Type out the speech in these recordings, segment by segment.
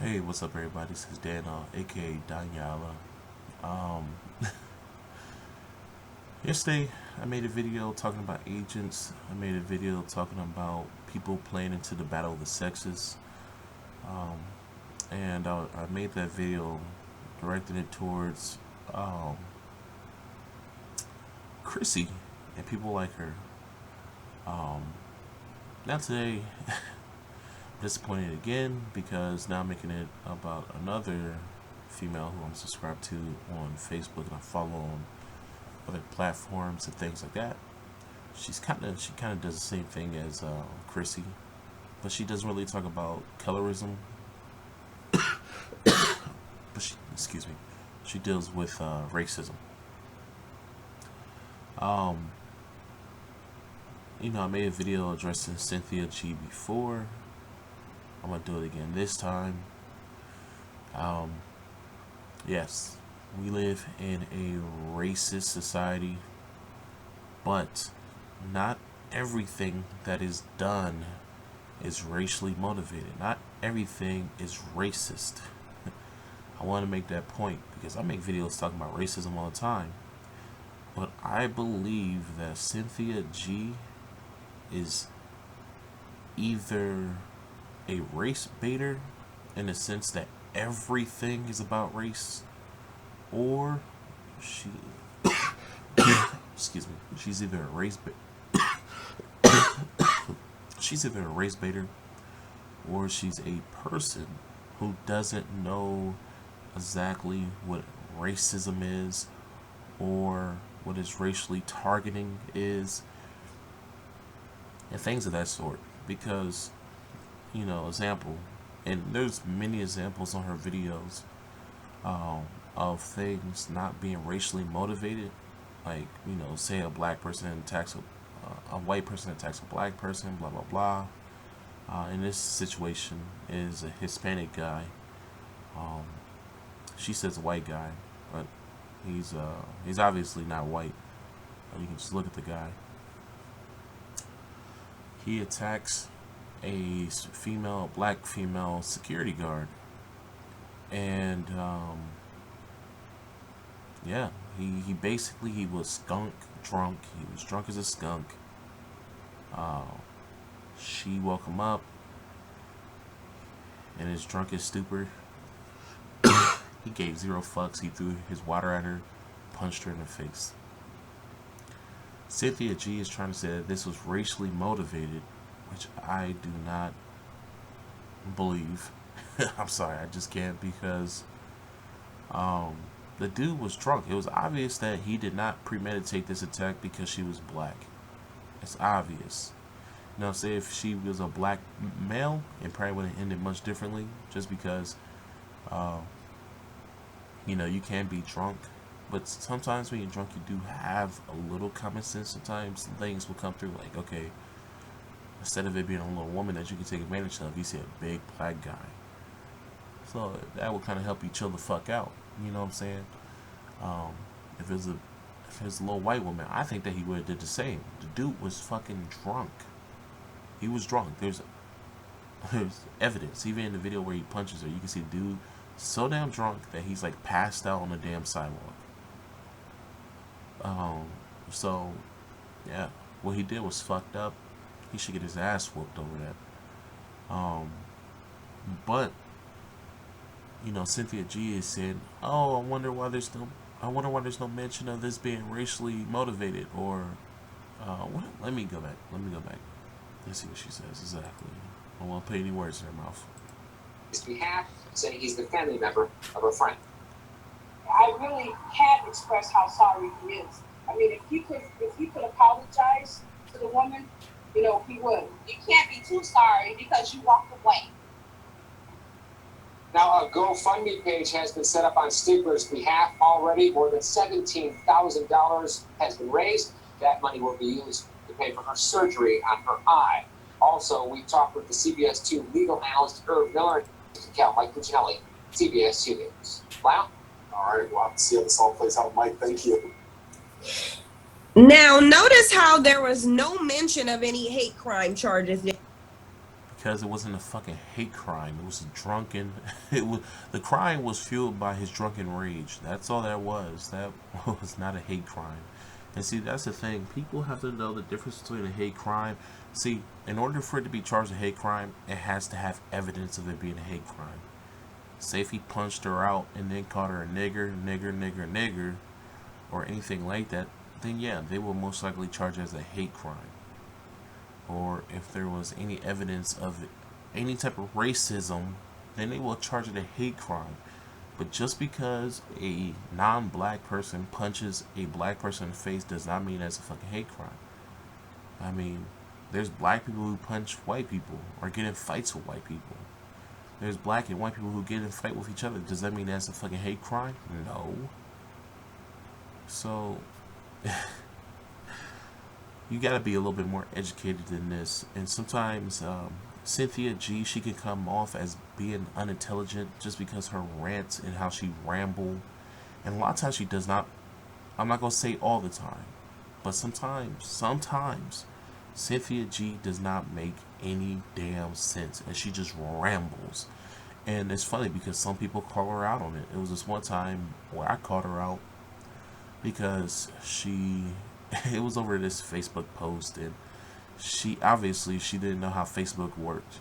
Hey, what's up, everybody? This is Dan, aka Daniela. Um, Yesterday, I made a video talking about agents. I made a video talking about people playing into the battle of the sexes. Um, and I made that video directing it towards um, Chrissy and people like her. Um, Now today, I'm disappointed again because now I'm making it about another female who I'm subscribed to on Facebook and I follow on other platforms and things like that. She kind of does the same thing as Chrissy, but she doesn't really talk about colorism. But excuse me, she deals with racism. Um, I made a video addressing Cynthia G before. I'm gonna do it again this time. Um, yes, we live in a racist society, but not everything that is done is racially motivated. Not everything is racist. I want to make that point because I make videos talking about racism all the time. But I believe that Cynthia G is either a race baiter in the sense that everything is about race, or she, excuse me, she's either a race baiter, or she's a person who doesn't know exactly what racism is or what is racially targeting is and things of that sort. Because, example, and there's many examples on her videos of things not being racially motivated. Like, say a black person attacks a white person attacks a black person, blah blah blah. In this situation is a Hispanic guy. Um, she says a white guy, but he's obviously not white. You can just look at the guy. He attacks a black female security guard, and yeah, he was skunk drunk. He was drunk as a skunk. Uh, she woke him up in his drunken stupor. He gave zero fucks. He threw his water at her, punched her in the face. Cynthia G is trying to say that this was racially motivated, which I do not believe. I'm sorry, I just can't, because the dude was drunk. It was obvious that he did not premeditate this attack because she was black. It's obvious. Say if she was a black male, it probably would have ended much differently, just because, uh, you can be drunk. But sometimes when you're drunk, you do have a little common sense. Sometimes things will come through, like, okay, instead of it being a little woman that you can take advantage of, you see a big black guy. So that will kind of help you chill the fuck out. You know what I'm saying? Um, if it was a little white woman, I think that he would have did the same. The dude was fucking drunk. He was drunk. There's evidence, even in the video where he punches her. You can see the dude so damn drunk that he's like passed out on the damn sidewalk. Um, so yeah, what he did was fucked up. He should get his ass whooped over that. But Cynthia G is saying, "Oh, I wonder why there's no mention of this being racially motivated." Or, what? Let me go back. Let's see what she says exactly. I don't want to put any words in her mouth. His behalf, saying he's the family member of her friend. I really can't express how sorry he is. I mean, if he could apologize to the woman, he would. You can't be too sorry because you walked away. Now, a GoFundMe page has been set up on Stigler's behalf already. More than $17,000 has been raised. That money will be used to pay for her surgery on her eye. Also, we talked with the CBS 2 legal analyst, Irv Miller, and Mike Cuccinelli, CBS 2 News. Wow. All right, we'll have to see how this all plays out. Mike, thank you. Now, notice how there was no mention of any hate crime charges. because it wasn't a fucking hate crime. It was a drunken. The crime was fueled by his drunken rage. That's all that was. That was not a hate crime. And see, that's the thing. People have to know the difference between a hate crime. See, in order for it to be charged a hate crime, it has to have evidence of it being a hate crime. Say if he punched her out and then called her a nigger, or anything like that, then yeah, they will most likely charge it as a hate crime. Or if there was any evidence of any type of racism, then they will charge it a hate crime. But just because a non-black person punches a black person in the face does not mean that's a fucking hate crime. I mean, there's black people who punch white people or get in fights with white people. There's black and white people who get in fight with each other. Does that mean that's a fucking hate crime? No. So you gotta be a little bit more educated than this. And sometimes Cynthia G, she can come off as being unintelligent just because her rants and how she ramble. And a lot of times she does not, I'm not gonna say all the time, but sometimes Cynthia G does not make any damn sense, and she just rambles. And it's funny because some people call her out on it. It was this one time where I called her out because it was over this Facebook post, and she didn't know how Facebook worked.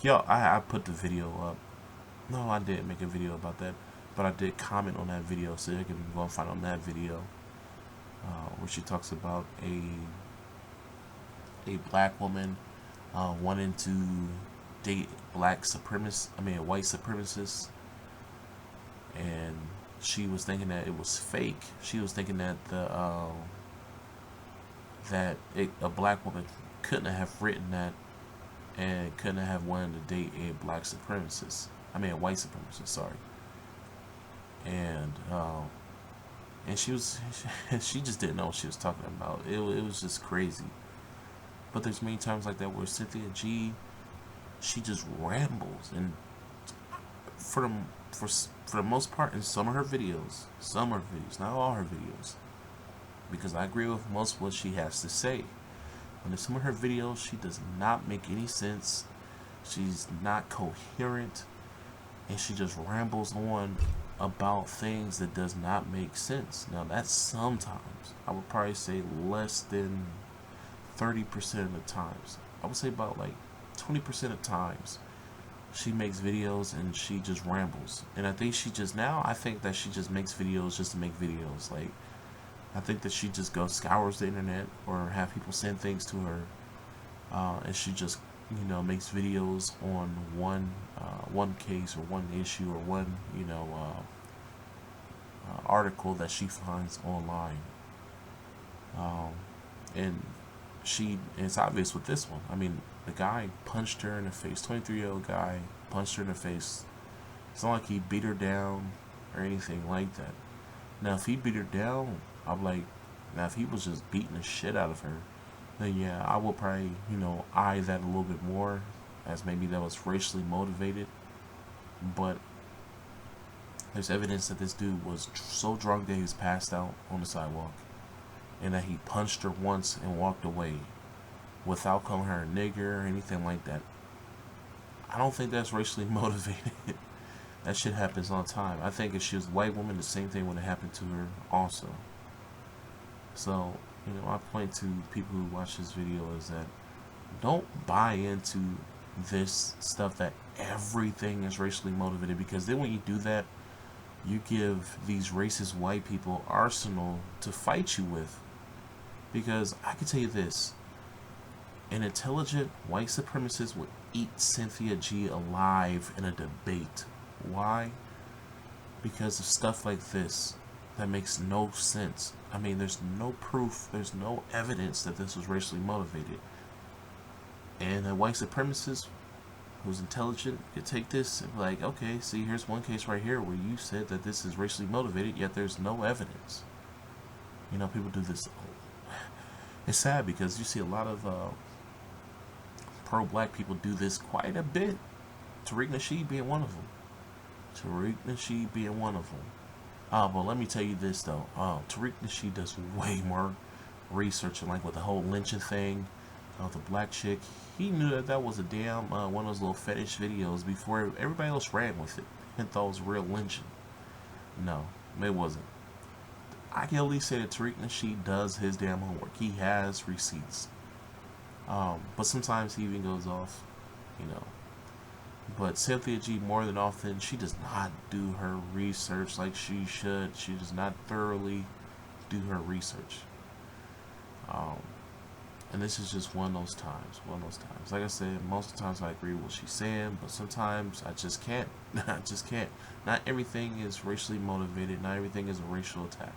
Yo, I put the video up. No, I didn't make a video about that, but I did comment on that video, so you can go and find on that video where she talks about a black woman wanting to date a white supremacist, and she was thinking that it was fake. She was thinking that a black woman couldn't have written that and couldn't have wanted to date a white supremacist. Sorry. And she just didn't know what she was talking about. It was just crazy. But there's many times like that where Cynthia G, she just rambles, and for the most part, in some of her videos, not all her videos, because I agree with most of what she has to say. But in some of her videos, she does not make any sense. She's not coherent, and she just rambles on about things that does not make sense. Now that's sometimes. I would probably say less than 30% of the times. I would say about like 20% of times she makes videos and she just rambles. And I think I think that she just makes videos just to make videos. Like, I think that she just scours the internet or have people send things to her, and she just makes videos on one case or one issue or one article that she finds online. And it's obvious with this one. I mean, the guy punched her in the face. 23-year-old guy punched her in the face. It's not like he beat her down or anything like that. Now, if he beat her down, I'm like, now if he was just beating the shit out of her, then yeah, I will probably, eye that a little bit more, as maybe that was racially motivated. But there's evidence that this dude was so drunk that he was passed out on the sidewalk, and that he punched her once and walked away without calling her a nigger or anything like that. I don't think that's racially motivated. That shit happens all the time. I think if she was a white woman, the same thing would have happened to her also. So, my point to people who watch this video is that don't buy into this stuff that everything is racially motivated, because then when you do that, you give these racist white people arsenal to fight you with. Because I can tell you this, an intelligent white supremacist would eat Cynthia G alive in a debate. Why? Because of stuff like this that makes no sense. I mean, there's no proof, there's no evidence that this was racially motivated. And a white supremacist who's intelligent could take this and be like, okay, see, here's one case right here where you said that this is racially motivated, yet there's no evidence. People do this. It's sad because you see a lot of pro-black people do this quite a bit. Tariq Nasheed being one of them. But let me tell you this though. Tariq Nasheed does way more research, and like with the whole lynching thing, of the black chick. He knew that that was a damn one of those little fetish videos before everybody else ran with it and thought it was real lynching. No, it wasn't. I can at least say that Tariq Nasheed does his damn homework. He has receipts. But sometimes he even goes off, you know. But Cynthia G, more than often, she does not do her research like she should. She does not thoroughly do her research. And this is just one of those times. One of those times. Like I said, most of the times I agree with what she's saying, but sometimes I just can't. I just can't. Not everything is racially motivated. Not everything is a racial attack.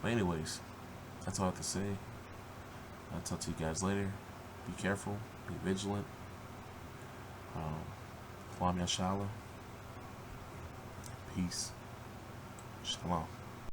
But anyways, that's all I have to say. I'll talk to you guys later. Be careful. Be vigilant. Kwame Yashala. Peace. Shalom.